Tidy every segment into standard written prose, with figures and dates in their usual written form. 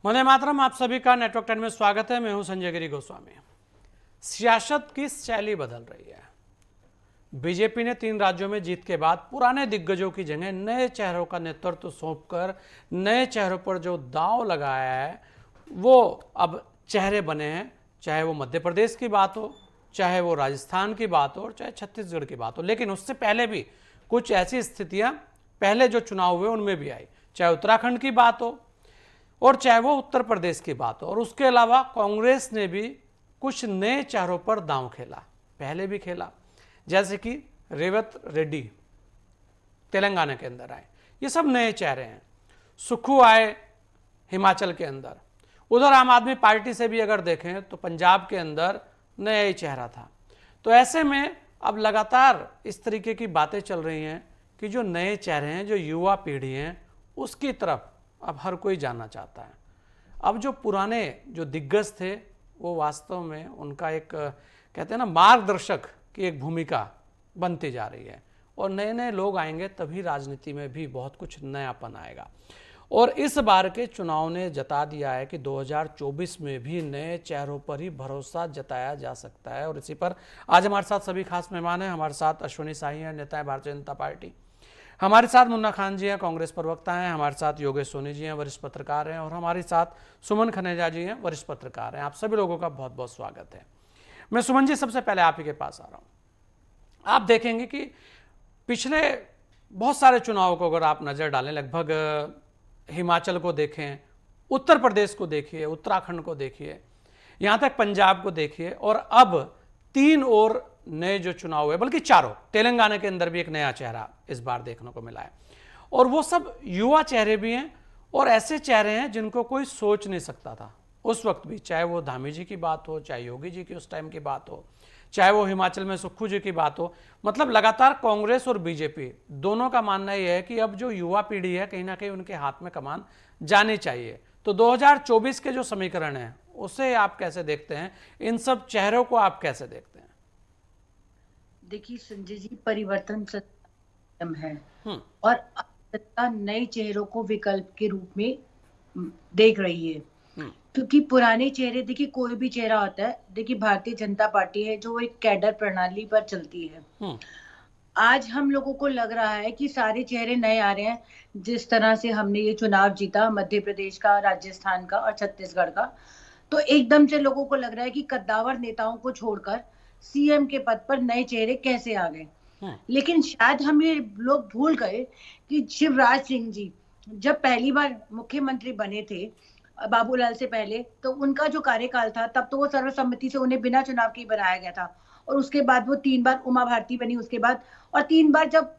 वंदे मातरम। आप सभी का नेटवर्क 10 में स्वागत है। मैं हूं संजय गिरी गोस्वामी। सियासत की शैली बदल रही है। बीजेपी ने 3 राज्यों में जीत के बाद पुराने दिग्गजों की जगह नए चेहरों का नेतृत्व सौंपकर नए चेहरों पर जो दांव लगाया है वो अब चेहरे बने हैं। चाहे वो मध्य प्रदेश की बात हो, चाहे वो राजस्थान की बात हो, और चाहे छत्तीसगढ़ की बात हो। लेकिन उससे पहले भी कुछ ऐसी स्थितियां पहले जो चुनाव हुए उनमें भी आई, चाहे उत्तराखंड की बात हो और चाहे वो उत्तर प्रदेश की बात हो। और उसके अलावा कांग्रेस ने भी कुछ नए चेहरों पर दांव खेला, पहले भी खेला। जैसे कि रेवत रेड्डी तेलंगाना के अंदर आए, ये सब नए चेहरे हैं। सुक्खू आए हिमाचल के अंदर। उधर आम आदमी पार्टी से भी अगर देखें तो पंजाब के अंदर नया ही चेहरा था। तो ऐसे में अब लगातार इस तरीके की बातें चल रही हैं कि जो नए चेहरे हैं, जो युवा पीढ़ी हैं, उसकी तरफ अब हर कोई जानना चाहता है। अब जो पुराने जो दिग्गज थे वो वास्तव में उनका एक कहते हैं ना मार्गदर्शक की एक भूमिका बनती जा रही है। और नए नए लोग आएंगे तभी राजनीति में भी बहुत कुछ नयापन आएगा। और इस बार के चुनाव ने जता दिया है कि 2024 में भी नए चेहरों पर ही भरोसा जताया जा सकता है। और इसी पर आज हमारे साथ सभी खास मेहमान हैं। हमारे साथ अश्विनी साही हैं, नेता है भारतीय जनता पार्टी। हमारे साथ मुन्ना खान जी हैं, कांग्रेस प्रवक्ता हैं। हमारे साथ योगेश सोनी जी हैं, वरिष्ठ पत्रकार हैं। और हमारे साथ सुमन खनेजा जी हैं, वरिष्ठ पत्रकार हैं। आप सभी लोगों का बहुत बहुत स्वागत है। मैं सुमन जी सबसे पहले आप ही के पास आ रहा हूँ। आप देखेंगे कि पिछले बहुत सारे चुनाव को अगर आप नज़र डालें, लगभग हिमाचल को देखें, उत्तर प्रदेश को देखिए, उत्तराखंड को देखिए, यहाँ तक पंजाब को देखिए, और अब 3 और नए जो चुनाव हुए, बल्कि 4, तेलंगाना के अंदर भी एक नया चेहरा इस बार देखने को मिला है। और वो सब युवा चेहरे भी हैं और ऐसे चेहरे हैं जिनको कोई सोच नहीं सकता था उस वक्त भी। चाहे वो धामी जी की बात हो, चाहे योगी जी की उस टाइम की बात हो, चाहे वो हिमाचल में सुक्खू जी की बात हो। मतलब लगातार कांग्रेस और बीजेपी दोनों का मानना यह है कि अब जो युवा पीढ़ी है कहीं ना कहीं उनके हाथ में कमान जानी चाहिए। तो 2024 के जो समीकरण है उसे आप कैसे देखते हैं? इन सब चेहरों को आप कैसे देखते हैं? देखिए संजय जी, परिवर्तन सत्यम है और सत्ता नए चेहरों को विकल्प के रूप में देख रही है। क्योंकि पुराने चेहरे, देखिए कोई भी चेहरा होता है, देखिए भारतीय जनता पार्टी है जो एक कैडर प्रणाली पर चलती है। आज हम लोगों को लग रहा है कि सारे चेहरे नए आ रहे हैं। जिस तरह से हमने ये चुनाव जीता, मध्य प्रदेश का, राजस्थान का और छत्तीसगढ़ का, तो एकदम से लोगों को लग रहा है कि कद्दावर नेताओं को छोड़कर सीएम के पद पर नए चेहरे कैसे आ गए। लेकिन शायद हम ये लोग भूल गए कि शिवराज सिंह जी जब पहली बार मुख्यमंत्री बने थे बाबूलाल से पहले, तो उनका जो कार्यकाल था तब तो वो सर्वसम्मति से उन्हें बिना चुनाव के बनाया गया था। और उसके बाद वो 3 बार उमा भारती बनी उसके बाद, और 3 बार जब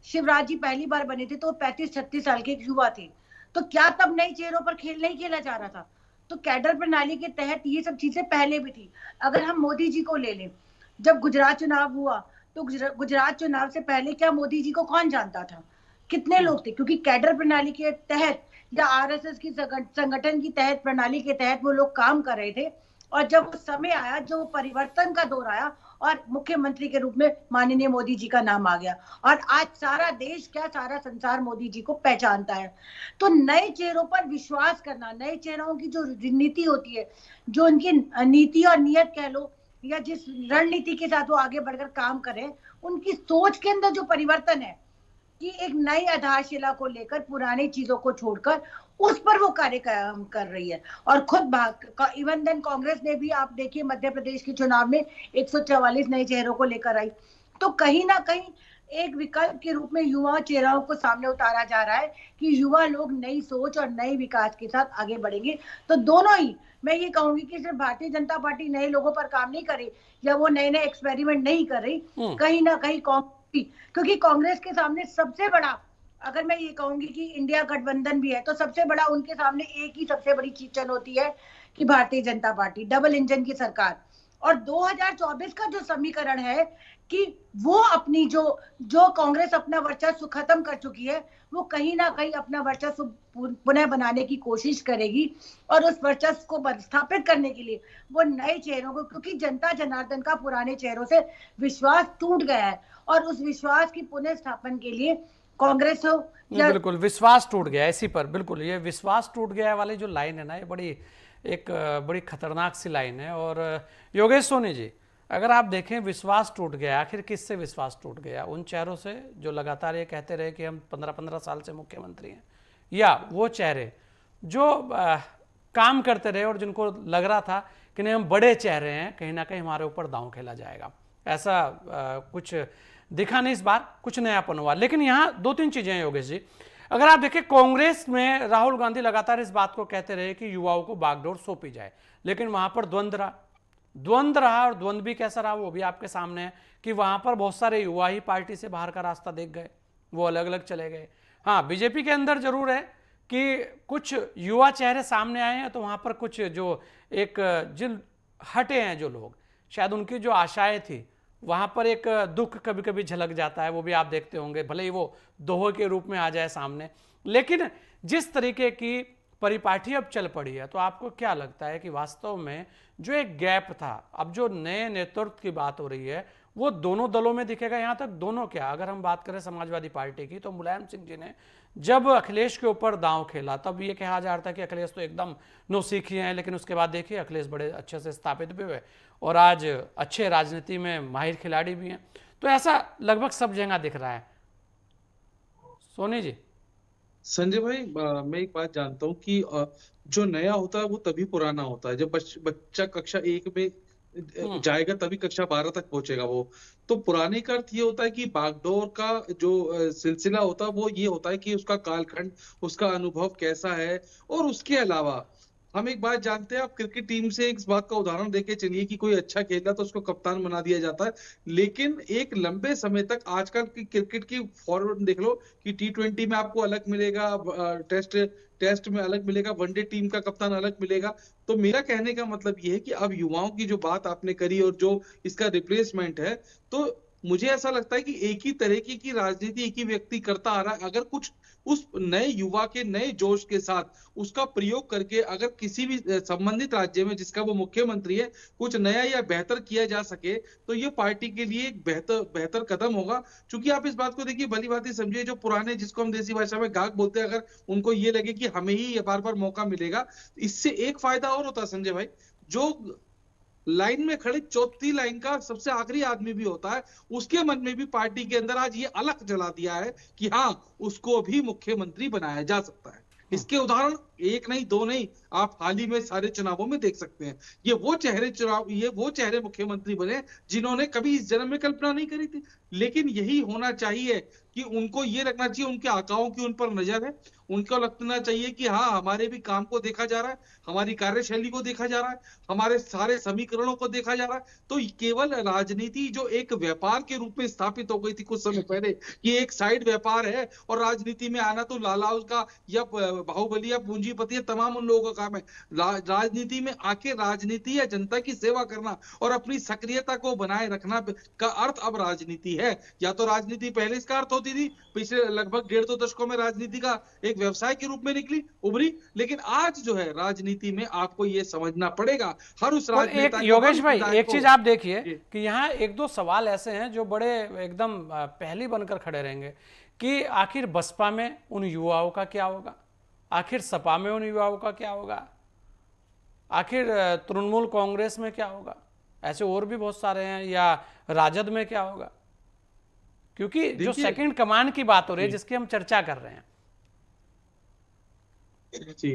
शिवराज जी पहली बार बने थे तो 35-36 साल के युवा थे। तो क्या तब नए चेहरों पर खेल नहीं खेला जा रहा था? तो कैडर प्रणाली के तहत ये सब चीजें पहले भी थी। अगर हम मोदी जी को ले लें, जब गुजरात चुनाव हुआ तो गुजरात चुनाव से पहले क्या मोदी जी को कौन जानता था? कितने लोग थे? क्योंकि कैडर प्रणाली के तहत या आरएसएस की संगठन की तहत प्रणाली के तहत वो लोग काम कर रहे थे। और जब वो समय आया, जो परिवर्तन का दौर आया और मुख्यमंत्री के रूप में माननीय मोदी जी का नाम आ गया, और आज सारा देश क्या सारा संसार मोदी जी को पहचानता है। तो नए चेहरों पर विश्वास करना, नए चेहरों की जो नीति होती है, जो उनकी नीति और नियत कह लो, या जिस रणनीति के साथ वो आगे बढ़कर काम करें, उनकी सोच के अंदर जो परिवर्तन है कि एक नई आधारशिला को लेकर पुरानी चीजों को छोड़कर उस पर वो कार्य कर रही है। और खुद इवन देन कांग्रेस ने भी, आप देखिए मध्य प्रदेश के चुनाव में 144 नए चेहरों को लेकर आई। तो कहीं ना कहीं एक विकल्प के रूप में युवा चेहरों को सामने उतारा जा रहा है कि युवा लोग नई सोच और नई विकास के साथ आगे बढ़ेंगे। तो दोनों ही, मैं ये कहूंगी कि सिर्फ भारतीय जनता पार्टी नए लोगों पर काम नहीं करे या वो नए नए एक्सपेरिमेंट नहीं कर रही, कहीं ना कहीं क्योंकि कांग्रेस के सामने सबसे बड़ा, अगर मैं ये कहूंगी कि इंडिया गठबंधन भी है, तो सबसे बड़ा उनके सामने एक ही सबसे बड़ी चीज होती है कि Bharatiya Janata party double engine की सरकार। और 2024 का जो समीकरण है कि वो अपनी जो कांग्रेस अपना वर्चस्व खत्म कर चुकी है, वो कहीं ना कहीं अपना वर्चस्व पुनः बनाने की कोशिश करेगी। और उस वर्चस्व को स्थापित करने के लिए वो नए चेहरों को, क्योंकि जनता जनार्दन का पुराने चेहरों से विश्वास टूट गया है, और उस विश्वास की पुनः स्थापन के लिए कांग्रेस हो या बिल्कुल विश्वास टूट गया इसी पर। बिल्कुल ये विश्वास टूट गया वाली जो लाइन है ना, ये बड़ी खतरनाक सी लाइन है। और योगेश सोनी जी, अगर आप देखें विश्वास टूट गया, आखिर किससे विश्वास टूट गया? उन चेहरों से जो लगातार ये कहते रहे कि हम 15-15 साल से मुख्यमंत्री हैं, या वो चेहरे जो काम करते रहे और जिनको लग रहा था कि नहीं हम बड़े चेहरे हैं, कहीं ना कहीं हमारे ऊपर दांव खेला जाएगा? ऐसा कुछ दिखा नहीं इस बार, कुछ नयापन हुआ। लेकिन यहाँ 2-3 चीजें हैं योगेश जी। अगर आप देखें कांग्रेस में राहुल गांधी लगातार इस बात को कहते रहे कि युवाओं को बागडोर सौंपी जाए, लेकिन वहां पर द्वंद्व रहा। और द्वंद्व भी कैसा रहा वो भी आपके सामने है कि वहां पर बहुत सारे युवा ही पार्टी से बाहर का रास्ता देख गए, वो अलग अलग चले गए। हाँ, बीजेपी के अंदर जरूर है कि कुछ युवा चेहरे सामने आए हैं, तो वहां पर कुछ जो एक जिन हटे हैं जो लोग, शायद उनकी जो आशाएं थी वहां पर एक दुख कभी कभी झलक जाता है, वो भी आप देखते होंगे, भले ही वो दोहे के रूप में आ जाए सामने। लेकिन जिस तरीके की परिपाटी अब चल पड़ी है, तो आपको क्या लगता है कि वास्तव में जो एक गैप था, अब जो नए नेतृत्व की बात हो रही है, वो दोनों दलों में दिखेगा? यहां तक दोनों क्या, अगर हम बात करें समाजवादी पार्टी की, तो मुलायम सिंह जी ने जब अखिलेश के ऊपर दांव खेला, तब ये कहा जा रहा था कि अखिलेश तो एकदम नौसिखिए हैं, लेकिन उसके बाद देखिए अखिलेश बड़े अच्छे से स्थापित भी हुए और आज अच्छे राजनीति में माहिर खिलाड़ी भी हैं। तो ऐसा लगभग सब जगह दिख रहा है। सोनी जी। संजय भाई, मैं एक बात जानता हूँ कि जो नया होता है वो तभी पुराना होता है। जब बच्चा कक्षा 1 में जाएगा तभी कक्षा 12 तक पहुंचेगा वो। तो पुराने का अर्थ ये होता है कि बागडोर का जो सिलसिला होता है वो ये होता है कि उसका कालखंड, उसका अनुभव कैसा है। और उसके अलावा हम एक बात जानते हैं, आप क्रिकेट टीम से इस बात का उदाहरण देके चलिए कि कोई अच्छा खेलता तो उसको कप्तान बना दिया जाता है, लेकिन एक लंबे समय तक आजकल की क्रिकेट की फॉरवर्ड देख लो कि T20 में आपको अलग मिलेगा, टेस्ट में अलग मिलेगा, वनडे टीम का कप्तान अलग मिलेगा। तो मेरा कहने का मतलब ये है कि अब युवाओं की जो बात आपने करी और जो इसका रिप्लेसमेंट है, तो मुझे ऐसा लगता है कि एक ही तरीके की राजनीति एक ही व्यक्ति करता आ रहा है। अगर कुछ उस नए युवा के नए जोश के साथ उसका प्रयोग करके अगर किसी भी संबंधित राज्य में जिसका वो मुख्यमंत्री है कुछ नया या बेहतर किया जा सके, तो ये पार्टी के लिए एक बेहतर कदम होगा। क्योंकि आप इस बात को देखिए, भली भांति समझिए, जो पुराने, जिसको हम देसी भाषा में गाग बोलते हैं, अगर उनको ये लगे कि हमें ही बार बार मौका मिलेगा, इससे एक फायदा और होता है संजय भाई, जो लाइन में खड़े चौथी लाइन का सबसे आखिरी आदमी भी होता है, उसके मन में भी पार्टी के अंदर आज ये अलग जला दिया है कि हाँ, उसको भी मुख्यमंत्री बनाया जा सकता है। इसके उदाहरण एक नहीं दो नहीं, आप हाल ही में सारे चुनावों में देख सकते हैं। ये वो चेहरे मुख्यमंत्री बने जिन्होंने कभी इस जन्म में कल्पना नहीं करी थी। लेकिन यही होना चाहिए कि उनको ये लगना चाहिए, उनके आकाओं की उन पर नजर है, उनको लगना चाहिए कि हाँ, हमारे भी काम को देखा जा रहा है, हमारी कार्यशैली को देखा जा रहा है, हमारे सारे समीकरणों को देखा जा रहा है। तो केवल राजनीति जो एक व्यापार के रूप में स्थापित हो गई थी कुछ समय पहले, कि एक साइड व्यापार है और राजनीति में आना तो लाला उसका या बाहुबली या पूंजीपति, तमाम उन लोगों का काम है। राजनीति में आके राजनीति या जनता की सेवा करना और अपनी सक्रियता को बनाए रखना का अर्थ अब राजनीति है। या तो राजनीति पहले इसका अर्थ होती थी, पिछले लगभग 1.5-2 दशकों में राजनीति का एक व्यवसाय के रूप में उभरी, लेकिन आज जो है राजनीति में आपको ये समझना पड़ेगा, हर उस राजनेता को। योगेश भाई, एक चीज आप देखिए कि यहाँ 1-2 सवाल ऐसे हैं जो बड़े एकदम पहली बनकर खड़े रहेंगे कि आखिर बसपा में उन युवाओं का क्या होगा, आखिर सपा में उन युवाओं का क्या होगा, आखिर तृणमूल कांग्रेस में क्या होगा, ऐसे और भी बहुत सारे हैं, या राजद में क्या होगा? क्योंकि जो सेकंड कमांड की बात हो रही है, जिसकी हम चर्चा कर रहे हैं। जी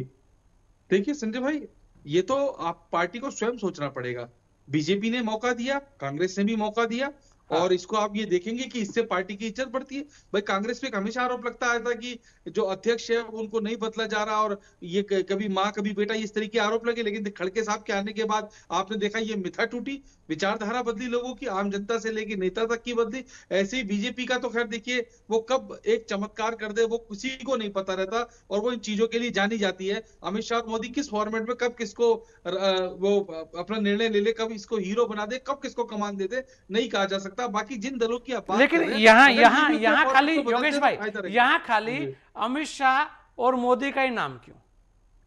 देखिए संजय भाई, ये तो आप पार्टी को स्वयं सोचना पड़ेगा। बीजेपी ने मौका दिया, कांग्रेस ने भी मौका दिया, और इसको आप ये देखेंगे कि इससे पार्टी की इज्जत बढ़ती है। भाई, कांग्रेस पे हमेशा आरोप लगता आया था कि जो अध्यक्ष है उनको नहीं बदला जा रहा, और ये कभी माँ कभी बेटा, इस तरह के आरोप लगे। लेकिन खड़गे साहब के आने के बाद आपने देखा ये मिथा टूटी, विचारधारा बदली, लोगों की आम जनता से लेकर नेता तक की बदली। ऐसे ही बीजेपी का तो खैर देखिए, वो कब एक चमत्कार कर दे वो किसी को नहीं पता रहता, और वो इन चीजों के लिए जानी जाती है। अमित शाह मोदी किस फॉर्मेट में कब किसको वो अपना निर्णय ले ले, कब इसको हीरो बना दे, कब किसको कमान दे दे, नहीं कहा जा सकता। बाकी जिन दलों की आप बात लेकिन यहाँ खाली योगेश भाई, यहाँ खाली अमित शाह और मोदी का ही नाम क्यों?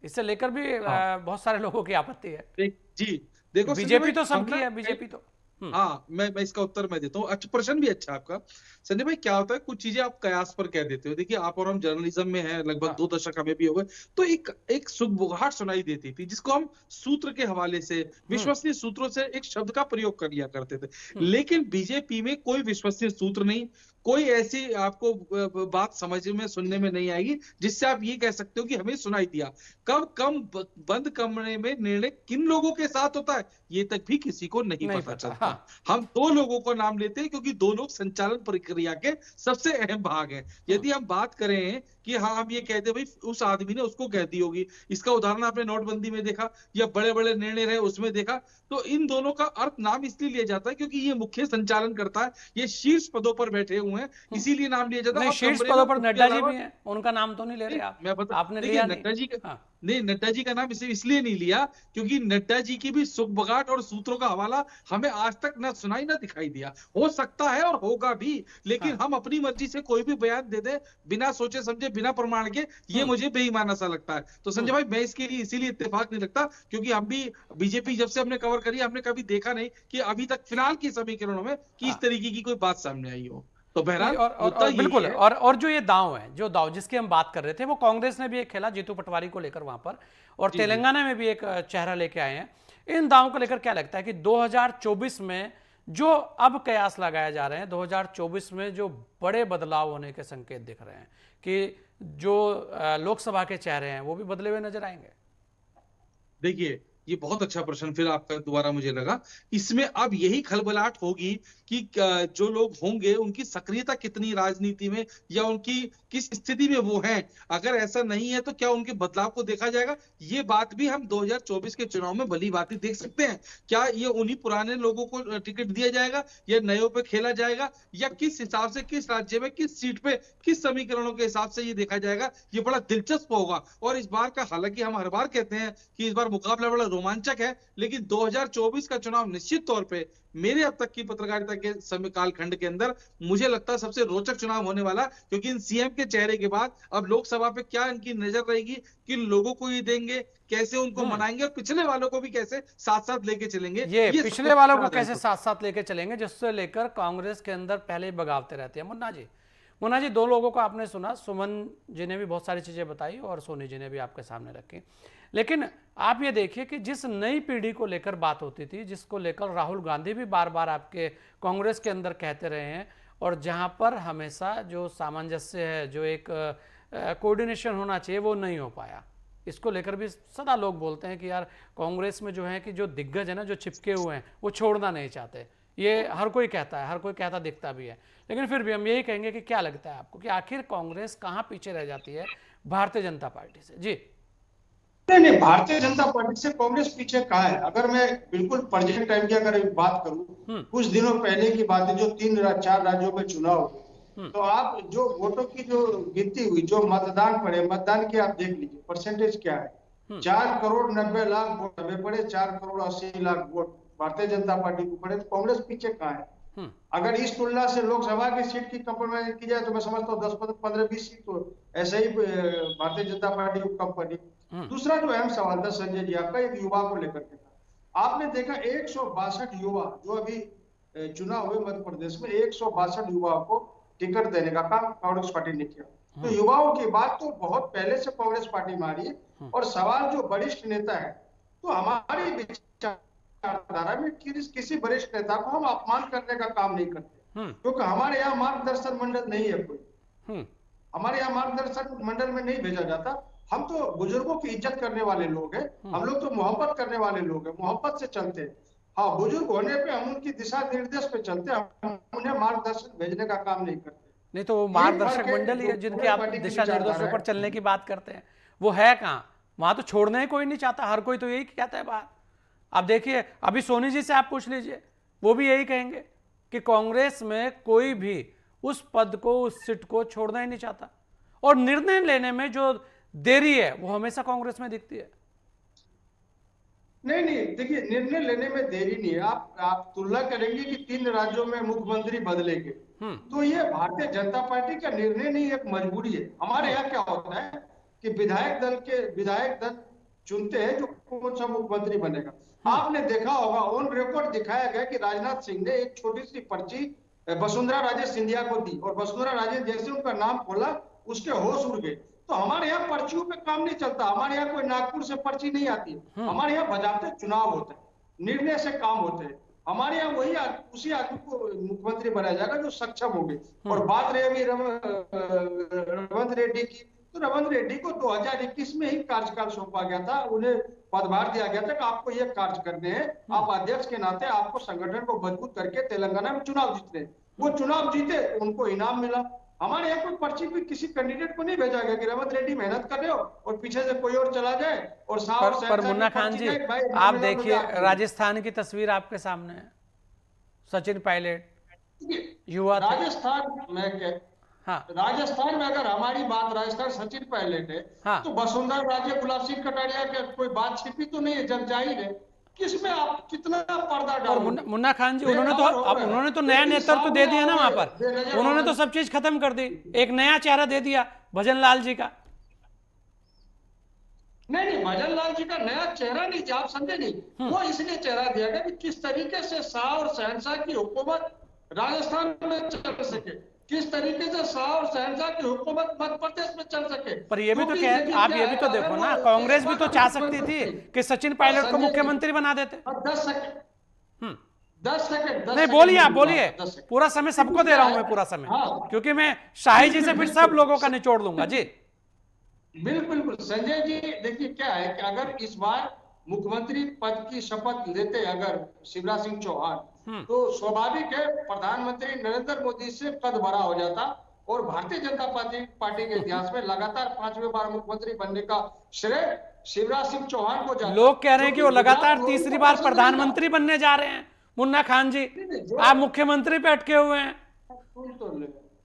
इससे लेकर भी बहुत सारे लोगों की आपत्ति है। जी देखो, बीजेपी तो सबकी है, बीजेपी तो हाँ, मैं इसका उत्तर मैं देता हूँ। अच्छा, प्रश्न भी अच्छा आपका संजय भाई। क्या होता है, कुछ चीजें आप कयास पर कह देते हो। देखिए, आप और हम जर्नलिज्म में हैं, लगभग 2 दशक हमें भी हो गए, तो एक सुगबुगाहट सुनाई देती थी, जिसको हम सूत्र के हवाले से, विश्वसनीय सूत्रों से एक शब्द का प्रयोग कर लिया करते थे। लेकिन बीजेपी में कोई विश्वसनीय सूत्र नहीं, कोई ऐसी आपको बात समझ में सुनने में नहीं आएगी जिससे आप ये कह सकते हो कि हमें सुनाई दिया। कब कम बंद कमरे में निर्णय किन लोगों के साथ होता है, ये तक भी किसी को नहीं पता चलता। हाँ। हम 2 लोगों को नाम लेते हैं, क्योंकि 2 लोग संचालन प्रक्रिया के सबसे अहम भाग हैं। यदि हम बात करें कि हाँ, हम ये कहते भाई उस आदमी ने उसको कह दी होगी, इसका उदाहरण आपने नोटबंदी में देखा या बड़े बड़े निर्णय रहे उसमें देखा, तो इन दोनों का अर्थ नाम इसलिए लिया जाता है क्योंकि ये मुख्य संचालन करता है, ये शीर्ष पदों पर बैठे हुए हैं, इसीलिए नाम लिया जाता है। नहीं, शीर्ष पदों पर नड्डा जी भी हैं, उनका नाम तो नहीं ले रहे आप। मैं बता, आपने देखिए लिया नड्डा जी का, हाँ। नहीं, नड्डा जी का नाम इसलिए नहीं लिया क्योंकि नड्डा जी की भी सुगबुगाहट और सूत्रों का हवाला हमें आज तक ना सुनाई ना दिखाई दिया। हो सकता है और होगा भी, लेकिन हाँ। हम अपनी मर्जी से कोई भी बयान दे दे बिना सोचे समझे, बिना प्रमाण के, ये मुझे बेईमाना सा लगता है। तो संजय भाई, मैं इसके लिए इसीलिए इत्तेफाक नहीं रखता क्योंकि हम भी बीजेपी जब से हमने कवर करी, हमने कभी देखा नहीं कि अभी तक फिलहाल की समीकरणों में कि इस तरीके की कोई बात सामने आई हो। तो बहरहाल और बिल्कुल, और जो ये दांव है, जो दांव जिसकी हम बात कर रहे थे, वो कांग्रेस ने भी एक खेला जीतू पटवारी को लेकर वहां पर, और तेलंगाना में भी एक चेहरा लेके आए हैं। इन दांव को लेकर क्या लगता है कि 2024 में जो अब कयास लगाए जा रहे हैं, 2024 में जो बड़े बदलाव होने के संकेत दिख रहे हैं कि जो लोकसभा के चेहरे हैं वो भी बदले हुए नजर आएंगे? देखिए, ये बहुत अच्छा प्रश्न फिर आपका दोबारा मुझे लगा। इसमें अब यही खलबलाहट होगी कि जो लोग होंगे उनकी सक्रियता कितनी राजनीति में, या उनकी किस स्थिति में वो हैं। अगर ऐसा नहीं है तो क्या उनके बदलाव को देखा जाएगा? ये बात भी हम 2024 के चुनाव में भली भांति देख सकते हैं। क्या ये उन्हीं पुराने लोगों को टिकट दिया जाएगा या नयों पे खेला जाएगा, या किस हिसाब से, किस राज्य में, किस सीट पे, किस समीकरणों के हिसाब से ये देखा जाएगा? ये बड़ा दिलचस्प होगा। और इस बार का, हालांकि हम हर बार कहते हैं कि इस बार मुकाबला बड़ा रोमांचक है, लेकिन 2024 का चुनाव निश्चित तौर पे मेरे अब तक की पत्रकारिता के समय कालखंड के अंदर मुझे लगता है सबसे रोचक चुनाव होने वाला, क्योंकि इन सीएम के चेहरे के बाद अब लोकसभा पे क्या इनकी नजर रहेगी, किन लोगों को ये देंगे, कैसे उनको मनाएंगे, और पिछले वालों को भी कैसे साथ साथ लेके चलेंगे। ये पिछले वालों को कैसे साथ साथ लेके चलेंगे, जिससे लेकर कांग्रेस के अंदर पहले ही बगावते रहते हैं। मुन्ना जी, 2 लोगों को आपने सुना, सुमन जी ने भी बहुत सारी चीजें बताई और सोनी जी ने भी आपके सामने रखी, लेकिन आप ये देखिए कि जिस नई पीढ़ी को लेकर बात होती थी, जिसको लेकर राहुल गांधी भी बार बार आपके कांग्रेस के अंदर कहते रहे हैं, और जहां पर हमेशा जो सामंजस्य है, जो एक कोऑर्डिनेशन होना चाहिए, वो नहीं हो पाया। इसको लेकर भी सदा लोग बोलते हैं कि यार कांग्रेस में जो है कि जो दिग्गज है ना, जो चिपके हुए हैं, वो छोड़ना नहीं चाहते। ये हर कोई कहता है, हर कोई कहता दिखता भी है, लेकिन फिर भी हम यही कहेंगे कि क्या लगता है आपको कि आखिर कांग्रेस कहाँ पीछे रह जाती है भारतीय जनता पार्टी से? जी नहीं, भारतीय जनता पार्टी से कांग्रेस पीछे कहाँ है? अगर मैं बिल्कुल प्रेजेंट टाइम की अगर बात करूं, कुछ दिनों पहले की बात है, जो 3-4 राज्यों में चुनाव हुए, तो आप जो वोटों की जो गिनती हुई, जो मतदान पड़े, मतदान की आप देख लीजिए परसेंटेज क्या है। 4,90,00,000 वोट हमें पड़े, 4,80,00,000 वोट भारतीय जनता पार्टी को पड़े। तो कांग्रेस पीछे कहाँ है? अगर इस तुलना से लोकसभा की सीट की कंपेयर की जाए तो मैं समझता हूँ 10-15-20 सीट तो ऐसे ही भारतीय जनता पार्टी को कम पड़ी। दूसरा जो अहम सवाल था संजय जी आपका, एक युवा को लेकर के था। आपने देखा 162 युवा जो अभी चुनाव हुए मध्य प्रदेश में, 162 युवाओं को टिकट देने का काम कांग्रेस पार्टी ने किया। तो युवाओं की बात तो बहुत पहले से कांग्रेस पार्टी में आ रही है। और सवाल जो वरिष्ठ नेता है, तो हमारी विचारधारा में किसी वरिष्ठ नेता को हम अपमान करने का काम नहीं करते, क्योंकि हमारे यहाँ मार्गदर्शन मंडल नहीं है कोई। हमारे यहाँ मार्गदर्शन मंडल में नहीं भेजा जाता। हम तो बुजुर्गों की इज्जत करने वाले लोग हैं, हम लोग तो मोहब्बत करने वाले लोग हैं, मोहब्बत से चलते हैं। हाँ, बुजुर्ग होने पे हम उनकी दिशा निर्देश पे चलते हैं, हम उन्हें मार्गदर्शन भेजने का काम नहीं करते। नहीं तो वो मार्गदर्शक मंडल ही है जिनके आप दिशा निर्देशों पर चलने की बात करते हैं, वो है कहाँ? वहां तो छोड़ना ही कोई नहीं चाहता, हर कोई तो यही कहता है बात। आप देखिए, अभी सोनी जी से आप पूछ लीजिए, वो भी यही कहेंगे कि कांग्रेस में कोई भी उस पद को, उस सीट को छोड़ना ही नहीं चाहता, और निर्णय लेने में जो देरी है वो हमेशा कांग्रेस में दिखती है। नहीं, देखिए, निर्णय लेने में देरी नहीं है। आप तुलना करेंगे कि 3 राज्यों में मुख्यमंत्री बदलेंगे, तो ये भारतीय जनता पार्टी का निर्णय नहीं, एक मजबूरी है। हमारे यहाँ क्या होता है कि विधायक दल चुनते हैं जो कौन सा मुख्यमंत्री बनेगा। आपने देखा होगा, ऑन रिकॉर्ड दिखाया गया कि राजनाथ सिंह ने एक छोटी सी पर्ची वसुंधरा राजे सिंधिया को दी और वसुंधरा राजे जैसे उनका नाम खोला उसके होश उड़ गए। तो हमारे यहाँ पर्चियों पे काम नहीं चलता, हमारे यहाँ कोई नागपुर से पर्ची नहीं आती है, हमारे यहाँ बजाते चुनाव होते हैं, निर्णय से काम होते हैं। हमारे यहाँ वही उसी आदमी को मुख्यमंत्री बनाया जाएगा जो सक्षम होंगे। और बात रही अभी रवंत रेड्डी की, तो रवंत रेड्डी को 2021 में ही कार्यकाल सौंपा गया था, उन्हें पदभार दिया गया था कि आपको ये कार्य करने हैं, आप अध्यक्ष के नाते आपको संगठन को मजबूत करके तेलंगाना में चुनाव जीतने हैं। वो चुनाव जीते, उनको इनाम मिला। हमारे यहाँ कोई पर्ची पे किसी कैंडिडेट को नहीं भेजा गया कि रवंत रेड्डी मेहनत कर रहे हो और पीछे से कोई और चला जाए और पर मुन्ना खान जी, आप देखिए राजस्थान की तस्वीर आपके सामने है। सचिन पायलट युवा थे। राजस्थान में हाँ, राजस्थान में अगर हमारी बात राजस्थान सचिन पायलट है, हाँ, तो वसुंधरा राजे गुलाब सिंह कटारिया के कोई बात छिपी तो नहीं है, जब जाहिर है। किसमें आप कितना पर्दा और डालोगे? मुन्ना खान जी, उन्होंने तो नया नेतृत्व दे दिया ना वहां पर, उन्होंने तो सब चीज खत्म कर दी, एक नया चेहरा दे दिया भजन लाल जी का। नहीं, भजन लाल जी का नया चेहरा नहीं, आप समझे नहीं, वो इसलिए चेहरा दिया गया कि किस तरीके से शाह और शहनशाह की हुकूमत राजस्थान में चल सके, किस तरीके से शाह और शहनशाह की हुकूमत मध्य प्रदेश में चल सके। पर ये भी तो आप ये भी तो देखो ना, कांग्रेस भी तो चाह सकती थी कि सचिन पायलट को मुख्यमंत्री बना देते। 10 सेकंड 10 सेकंड नहीं, बोलिए, आप बोलिए, पूरा समय सबको दे रहा हूं मैं, पूरा समय, क्योंकि मैं शाही जी से फिर सब लोगों का निचोड़ लूंगा जी। बिल्कुल संजय जी, देखिए क्या है कि अगर इस बार मुख्यमंत्री पद की शपथ लेते अगर शिवराज सिंह चौहान, तो स्वाभाविक है प्रधानमंत्री नरेंद्र मोदी से कद बड़ा हो जाता और भारतीय जनता पार्टी के इतिहास में लगातार 5वीं बार मुख्यमंत्री बनने का श्रेय शिवराज सिंह चौहान को जाता। लोग कह रहे हैं कि वो लगातार तीसरी बार प्रधानमंत्री बनने जा रहे हैं। मुन्ना खान जी, आप मुख्यमंत्री पे अटके हुए हैं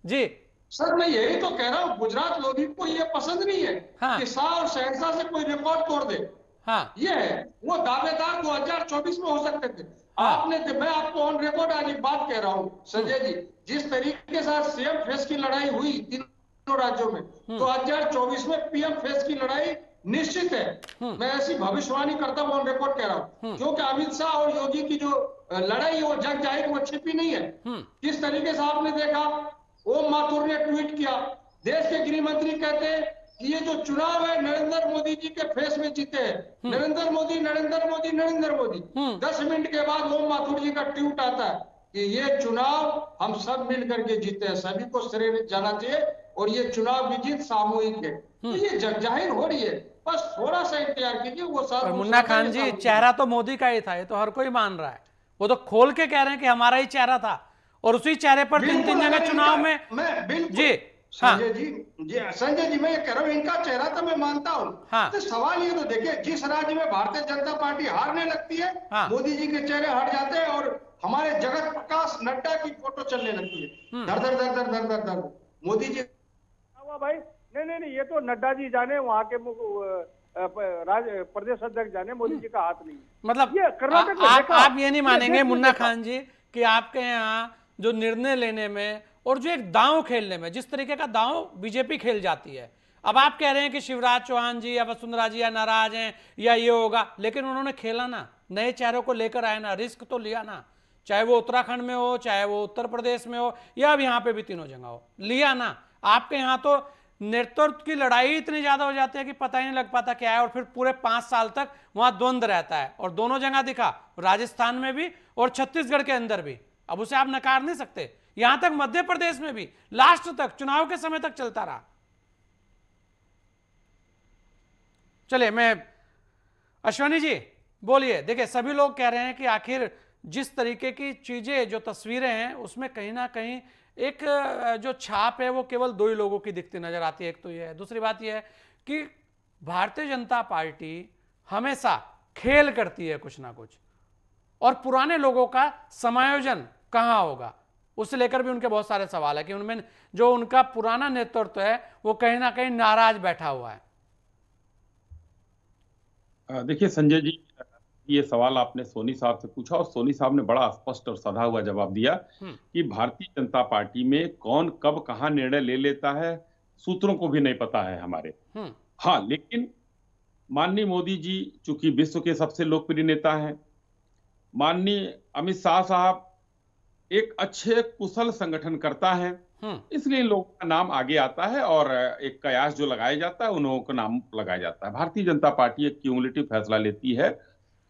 जी। सर मैं यही तो कह रहा हूँ, गुजरात लोगों को ये पसंद नहीं है कि शाह और शहनशाह से कोई रिकॉर्ड तोड़ दे। हाँ, ये है, वो दावेदार 2024 में हो सकते थे। आपने, मैं आपको ऑन रिकॉर्ड आज एक बात कह रहा हूँ संजय जी, जिस तरीके से सीएम फेस की लड़ाई हुई तीनों राज्यों में, 2024 में पीएम फेस की लड़ाई निश्चित है। मैं ऐसी भविष्यवाणी करता हूँ, ऑन रिकॉर्ड कह रहा हूँ, क्योंकि अमित शाह और योगी की जो लड़ाई है वो जग जाहिर, वो छिपी नहीं है। किस तरीके से आपने देखा, ओम माथुर ने ट्वीट किया, देश के गृह मंत्री कहते हैं कि ये जो चुनाव है नरेंद्र मोदी जी के फेस में जीते हैं, नरेंद्र मोदी नरेंद्र मोदी नरेंद्र मोदी। 10 मिनट के बाद ओम माथुर जी का ट्वीट आता है कि ये चुनाव हम सब मिल करके जीते हैं, सभी को श्रेय जाना चाहिए और ये चुनाव की जीत सामूहिक है। तो ये जग जाहिर हो रही है, बस थोड़ा सा इंतजार कीजिए। वो सब मुन्ना खान जी, चेहरा तो मोदी का ही था, ये तो हर कोई मान रहा है, वो तो खोल के कह रहे हैं कि हमारा ही चेहरा था और उसी चेहरे पर 3 जगह चुनाव में जी। संजय जी मैं ये कह रहा हूँ, इनका चेहरा तो मैं मानता हूँ। हाँ, तो सवाल ये तो देखिए, जिस राज्य में भारतीय जनता पार्टी हारने लगती है, मोदी जी के चेहरे हट जाते हैं और हमारे जगत प्रकाश नड्डा की फोटो चलने लगती है। धर धर धर धर धर धर धर मोदी जी भाई। नहीं, ये तो नड्डा जी जाने, वहाँ के प्रदेश अध्यक्ष जाने, मोदी जी का हाथ नहीं। मतलब ये कर्नाटक आप ये नहीं मानेंगे मुन्ना खान जी कि आपके यहाँ जो निर्णय लेने में और जो एक दांव खेलने में, जिस तरीके का दांव बीजेपी खेल जाती है, अब आप कह रहे हैं कि शिवराज चौहान जी या वसुंधरा जी या नाराज हैं या ये होगा, लेकिन उन्होंने खेला ना, नए चेहरों को लेकर आए ना, रिस्क तो लिया ना, चाहे वो उत्तराखंड में हो, चाहे वो उत्तर प्रदेश में हो, या अब यहाँ पे भी तीनों जगह हो, लिया ना। आपके यहाँ तो नेतृत्व की लड़ाई इतनी ज्यादा हो जाती है कि पता ही नहीं लग पाता क्या है, और फिर पूरे 5 साल तक वहां द्वंद्व रहता है, और दोनों जगह दिखा, राजस्थान में भी और छत्तीसगढ़ के अंदर भी। अब उसे आप नकार नहीं सकते। यहां तक मध्य प्रदेश में भी लास्ट तक, चुनाव के समय तक चलता रहा। चलिए, मैं अश्वनी जी बोलिए। देखिए, सभी लोग कह रहे हैं कि आखिर जिस तरीके की चीजें, जो तस्वीरें हैं, उसमें कहीं ना कहीं एक जो छाप है वो केवल 2 ही लोगों की दिखती नजर आती है। एक तो ये है, दूसरी बात यह है कि भारतीय जनता पार्टी हमेशा खेल करती है कुछ ना कुछ, और पुराने लोगों का समायोजन कहां होगा, उसे लेकर भी उनके बहुत सारे सवाल है कि उनमें जो उनका पुराना नेतृत्व है वो कहीं ना कहीं नाराज बैठा हुआ है। देखिए संजय जी, ये सवाल आपने सोनी साहब से पूछा और सोनी साहब ने बड़ा स्पष्ट और सधा हुआ जवाब दिया कि भारतीय जनता पार्टी में कौन कब कहां निर्णय ले लेता है सूत्रों को भी नहीं पता है हमारे। हाँ, लेकिन माननीय मोदी जी चूंकि विश्व के सबसे लोकप्रिय नेता हैं, माननीय अमित शाह साहब एक अच्छे कुशल संगठनकर्ता हैं, इसलिए इन लोगों का नाम आगे आता है और एक कयास जो लगाया जाता है उन लोगों का नाम लगाया जाता है। भारतीय जनता पार्टी एक क्यूमुलेटिव फैसला लेती है,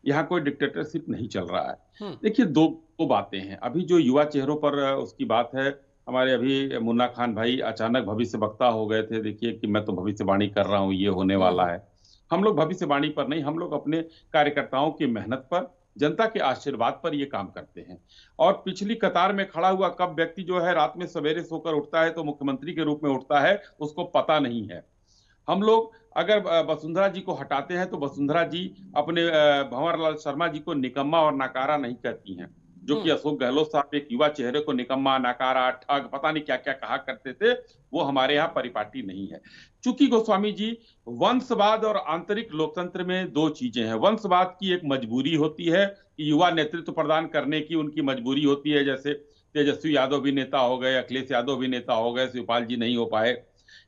यहाँ कोई डिक्टेटरशिप नहीं चल रहा है। देखिए दो बातें हैं। अभी जो युवा चेहरों पर उसकी बात है, हमारे अभी मुन्ना खान भाई अचानक भविष्यवक्ता हो गए थे। देखिए कि मैं तो भविष्यवाणी कर रहा हूँ, ये होने वाला है। हम लोग भविष्यवाणी पर नहीं, हम लोग अपने कार्यकर्ताओं की मेहनत पर, जनता के आशीर्वाद पर ये काम करते हैं। और पिछली कतार में खड़ा हुआ कब व्यक्ति जो है रात में सवेरे सोकर उठता है तो मुख्यमंत्री के रूप में उठता है, उसको पता नहीं है। हम लोग अगर वसुंधरा जी को हटाते हैं तो वसुंधरा जी अपने भंवरलाल शर्मा जी को निकम्मा और नाकारा नहीं कहती हैं, जो कि अशोक गहलोत साहब एक युवा चेहरे को निकम्मा, नाकारा, ठग, पता नहीं क्या क्या कहा करते थे, वो हमारे यहाँ परिपाटी नहीं है। चूंकि गोस्वामी जी, वंशवाद और आंतरिक लोकतंत्र में दो चीजें हैं। वंशवाद की एक मजबूरी होती है कि युवा नेतृत्व प्रदान करने की उनकी मजबूरी होती है, जैसे तेजस्वी यादव भी नेता हो गए, अखिलेश यादव भी नेता हो गए, शिवपाल जी नहीं हो पाए।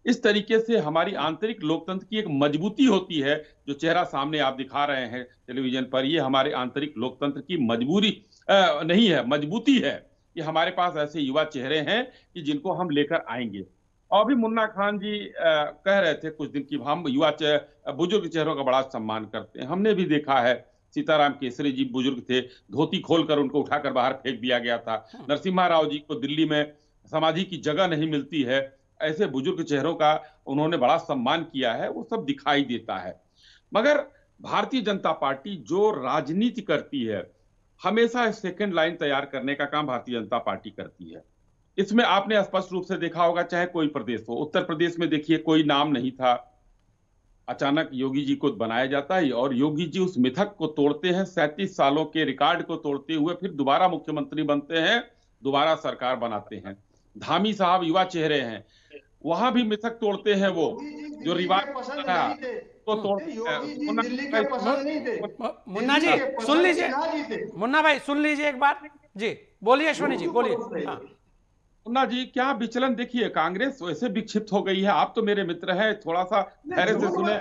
इस तरीके से हमारी आंतरिक लोकतंत्र की एक मजबूती होती है। जो चेहरा सामने आप दिखा रहे हैं टेलीविजन पर, ये हमारे आंतरिक लोकतंत्र की मजबूरी नहीं है, मजबूती है। कि हमारे पास ऐसे युवा चेहरे हैं कि जिनको हम लेकर आएंगे। और भी मुन्ना खान जी कह रहे थे कुछ दिन की हम युवा बुजुर्ग चेहरों का बड़ा सम्मान करते हैं। हमने भी देखा है, सीताराम केसरी जी बुजुर्ग थे, धोती खोलकर उनको उठाकर बाहर फेंक दिया गया था। नरसिम्हा राव जी को दिल्ली में समाधि की जगह नहीं मिलती है। ऐसे बुजुर्ग चेहरों का उन्होंने बड़ा सम्मान किया है, वो सब दिखाई देता है। मगर भारतीय जनता पार्टी जो राजनीति करती है, हमेशा सेकंड लाइन तैयार करने का काम भारतीय जनता पार्टी करती है। इसमें आपने स्पष्ट रूप से देखा होगा, चाहे कोई प्रदेश हो। उत्तर प्रदेश में देखिए कोई नाम नहीं था, अचानक योगी जी को बनाया जाता है और योगी जी उस मिथक को तोड़ते हैं, 37 सालों के रिकॉर्ड को तोड़ते हुए फिर दोबारा मुख्यमंत्री बनते हैं, दोबारा सरकार बनाते हैं। धामी साहब युवा चेहरे हैं, वहां भी मिथक तोड़ते हैं, वो जो रिवाज तो तोड़ते हैं। मुन्ना जी सुन लीजिए, मुन्ना भाई सुन लीजिए एक बार जी, बोलिए अश्वनी जी बोलिए। मुन्ना जी क्या विचलन, देखिए कांग्रेस वैसे विक्षिप्त हो गई है। आप तो मेरे मित्र हैं, थोड़ा सा धैर्य से सुने।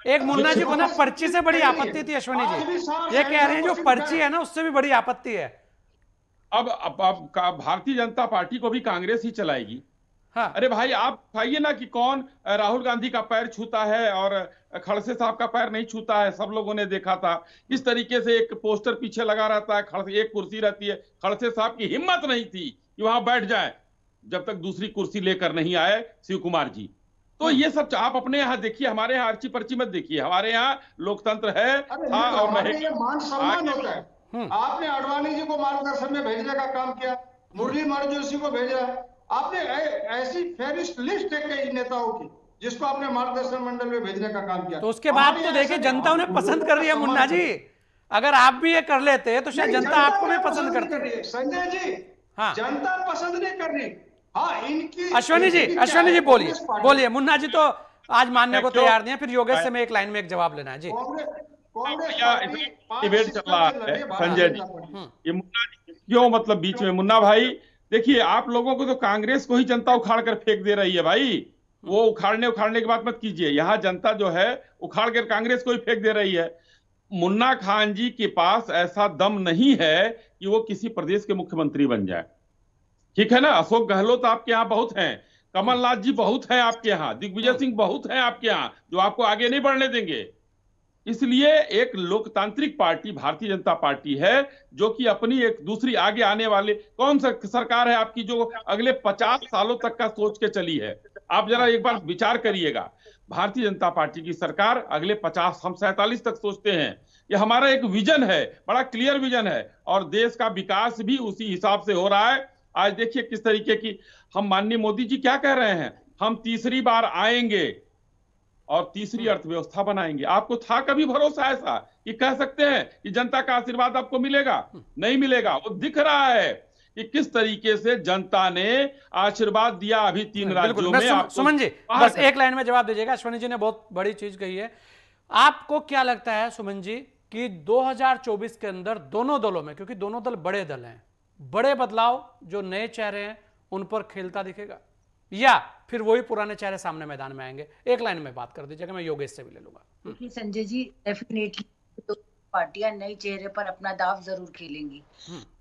एक मुन्ना जी को ना पर्ची से बड़ी आपत्ति थी अश्वनी जी, ये कह रहे हैं जो पर्ची है ना उससे भी बड़ी आपत्ति है। अब भारतीय जनता पार्टी को भी कांग्रेस ही चलाएगी। हाँ। अरे भाई आप खाइए ना कि कौन राहुल गांधी का पैर छूता है और खड़से साहब का पैर नहीं छूता है। सब लोगों ने देखा था किस तरीके से एक पोस्टर पीछे लगा रहता है, खड़से एक कुर्सी रहती है, खड़से साहब की हिम्मत नहीं थी कि वहां बैठ जाए जब तक दूसरी कुर्सी लेकर नहीं आए शिव कुमार जी। तो ये सब आप अपने यहाँ देखिए, हमारे यहाँ अर्ची पर्ची मत देखिए। हमारे यहाँ लोकतंत्र है और मान सम्मान होता है। आपने आडवाणी जी को मार्गदर्शन में भेजने का काम किया, मुरली मनोहर जोशी को भेजा, आपने ऐसी फेरिस्ट लिस्ट है कई नेताओं की जिसको आपने मार्गदर्शन मंडल में भेजने का काम किया। तो उसके बाद तो देखिए जनता उन्हें पसंद कर रही है मुन्ना जी। अगर आप भी ये कर लेते तो शायद जनता आपको भी पसंद करती। संजय जी, हाँ, जनता पसंद नहीं कर रही। हाँ, इनकी अश्वनी जी बोलिए। मुन्ना जी तो आज मानने को तैयार नहीं है, फिर योगेश से मैं एक लाइन में एक जवाब लेना है जी। डिबेट चल रहा है संजय जी, ये मुन्ना जी क्यों मतलब बीच में। मुन्ना भाई देखिए, आप लोगों को तो कांग्रेस को ही जनता उखाड़ कर फेंक दे रही है भाई। वो उखाड़ने की बात मत कीजिए। यहाँ जनता जो है उखाड़ कर कांग्रेस को ही फेंक दे रही है। मुन्ना खान जी के पास ऐसा दम नहीं है कि वो किसी प्रदेश के मुख्यमंत्री बन जाए, ठीक है ना। अशोक गहलोत आपके यहाँ बहुत हैं, कमलनाथ जी बहुत हैं आपके यहाँ, दिग्विजय सिंह बहुत हैं आपके यहाँ, जो आपको आगे नहीं बढ़ने देंगे। इसलिए एक लोकतांत्रिक पार्टी भारतीय जनता पार्टी है जो कि अपनी एक दूसरी आगे आने वाले, कौन सा सरकार है आपकी जो अगले 50 सालों तक का सोच के चली है। आप जरा एक बार विचार करिएगा, भारतीय जनता पार्टी की सरकार अगले 50, हम 47 तक सोचते हैं। ये हमारा एक विजन है, बड़ा क्लियर विजन है और देश का विकास भी उसी हिसाब से हो रहा है। आज देखिए किस तरीके की हम, माननीय मोदी जी क्या कह रहे हैं, हम तीसरी बार आएंगे और तीसरी अर्थव्यवस्था बनाएंगे। आपको था कभी भरोसा ऐसा कि कह सकते हैं कि जनता का आशीर्वाद आपको मिलेगा? नहीं मिलेगा। वो दिख रहा है कि किस तरीके से जनता ने आशीर्वाद दिया अभी 3 राज्यों में। सुमन जी बस एक लाइन में जवाब दीजिएगा। अश्वनी जी ने बहुत बड़ी चीज कही है। आपको क्या लगता है सुमन जी कि 2024 के अंदर दोनों दलों में, क्योंकि दोनों दल बड़े दल हैं, बड़े बदलाव जो नए चेहरे हैं उन पर खेलता दिखेगा या फिर वही पुराने चेहरे सामने मैदान में आएंगे? एक लाइन में बात कर दीजिएगा, मैं योगेश से भी ले लूंगा। क्योंकि संजय जी डेफिनेटली तो पार्टियां नए चेहरे पर अपना दाव जरूर खेलेंगी,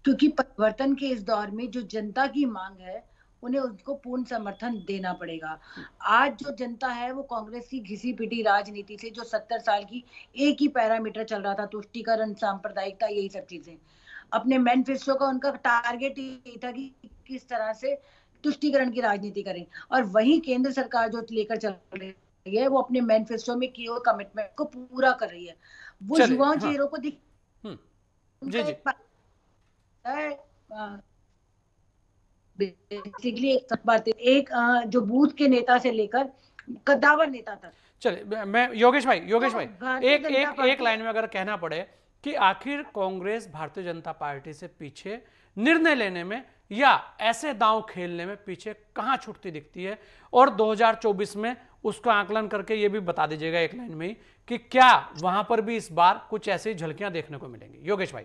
क्योंकि परिवर्तन के इस दौर में जो जनता की मांग है उन्हें उनको पूर्ण समर्थन देना पड़ेगा। आज जो जनता है वो कांग्रेस की घिसी पिटी राजनीति से, जो 70 साल की एक ही पैरामीटर चल रहा था, तुष्टीकरण, सांप्रदायिकता, यही सब चीजें, अपने मैनिफेस्टो का उनका टारगेट यही था कि किस तरह से तुष्टीकरण की राजनीति करें, और वही केंद्र सरकार जो लेकर चल रही है वो अपने मैनिफेस्टो में किए हुए कमिटमेंट को पूरा कर रही है। वो चलिए, युवाओं हाँ। चेहरों को दिख जी जी बेसिकली एक बात है, एक जो बूथ के नेता से लेकर कद्दावर नेता तक। चलिए, मैं योगेश भाई तो भारतीय एक जनता एक एक पार्टी- लाइन में अगर कहना पड़े कि आखिर कांग्रेस भारतीय जनता पार्टी से पीछे निर्णय लेने में या ऐसे दांव खेलने में पीछे कहां छूटती दिखती है, और 2024 में उसका आकलन करके ये भी बता दीजिएगा एक लाइन में ही कि क्या वहां पर भी इस बार कुछ ऐसी झलकियां देखने को मिलेंगी। योगेश भाई।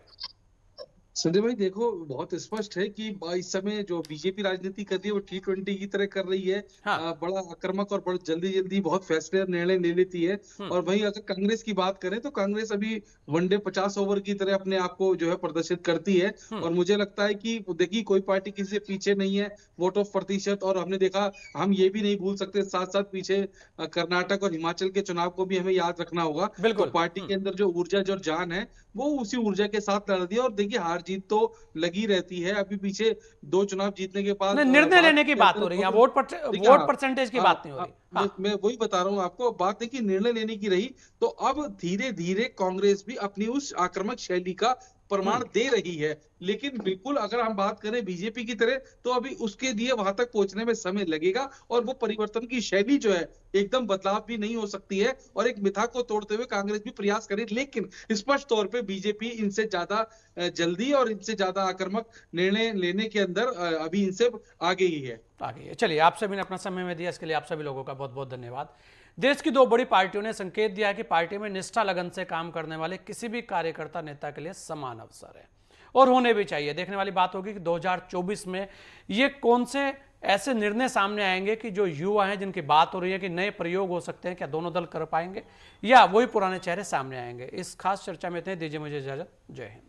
संजय भाई देखो, बहुत स्पष्ट है कि इस समय जो बीजेपी राजनीति कर रही है वो T20 की तरह कर रही है। हाँ। बड़ा आक्रामक और बड़ा जल्दी जल्दी बहुत फैसले और निर्णय ले लेती है। और वहीं अगर कांग्रेस की बात करें तो कांग्रेस अभी वनडे 50 ओवर की तरह अपने आप को जो है प्रदर्शित करती है। और मुझे लगता है कि देखिए, कोई पार्टी किसी से पीछे नहीं है वोट ऑफ प्रतिशत। और हमने देखा, हम ये भी नहीं भूल सकते साथ साथ पीछे कर्नाटक और हिमाचल के चुनाव को भी हमें याद रखना होगा। बिल्कुल। तो पार्टी के अंदर जो ऊर्जा जो जान है वो उसी ऊर्जा के साथ लड़ दिया। और देखिए, हार जीत तो लगी रहती है। अभी पीछे 2 चुनाव जीतने के बाद निर्णय लेने की बात हो रही है, वोट परसेंटेज की बात नहीं हो रही। हाँ। मैं वही बता रहा हूँ आपको, बात है कि निर्णय लेने की रही तो अब धीरे धीरे कांग्रेस भी अपनी उस आक्रामक शैली का प्रमाण दे रही है। लेकिन बिल्कुल अगर हम बात करें बीजेपी की तरह, तो अभी उसके लिए वहां तक पहुंचने में समय लगेगा। और वो परिवर्तन की शैली जो है एकदम बदलाव भी नहीं हो सकती है। और एक मिथक को तोड़ते हुए कांग्रेस भी प्रयास करे, लेकिन स्पष्ट तौर पे बीजेपी इनसे ज्यादा जल्दी और इनसे ज्यादा आक्रामक निर्णय लेने के अंदर अभी इनसे आगे ही है। आगे। चलिए, आप सभी ने अपना समय में दिया, इसके लिए आप सभी लोगों का बहुत बहुत धन्यवाद। देश की 2 बड़ी पार्टियों ने संकेत दिया कि पार्टी में निष्ठा लगन से काम करने वाले किसी भी कार्यकर्ता नेता के लिए समान अवसर है, और होने भी चाहिए। देखने वाली बात होगी कि 2024 में ये कौन से ऐसे निर्णय सामने आएंगे कि जो युवा हैं, जिनकी बात हो रही है कि नए प्रयोग हो सकते हैं, क्या दोनों दल कर पाएंगे या वही पुराने चेहरे सामने आएंगे। इस खास चर्चा में इतने दीजिए मुझे इजाजत। जय हिंद।